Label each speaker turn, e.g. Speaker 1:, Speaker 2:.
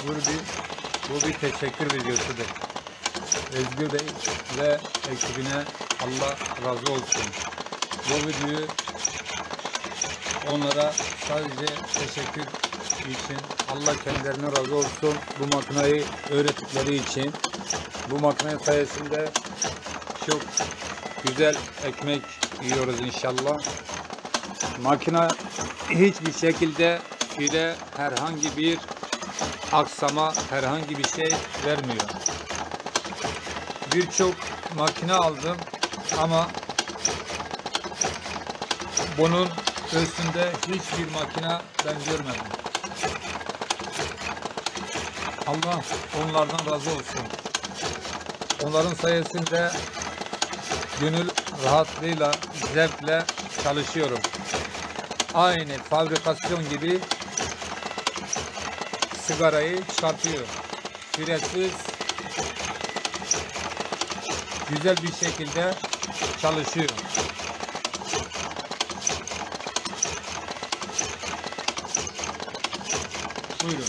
Speaker 1: bu bir teşekkür videosudur. Özgür Bey ve ekibine Allah razı olsun. Bu videoyu onlara sadece teşekkür için, Allah kendilerine razı olsun. Bu makinayı öğrettikleri için, bu makine sayesinde çok güzel ekmek yiyoruz inşallah. Makine hiçbir şekilde ile herhangi bir aksama, herhangi bir şey vermiyor. Birçok makine aldım ama bunun üstünde hiçbir makine ben görmedim. Allah onlardan razı olsun. Onların sayesinde gönül rahatlığıyla, zevkle çalışıyorum. Aynı fabrikasyon gibi sigarayı çıkartıyor. Süresiz, güzel bir şekilde çalışıyor. Buyurun.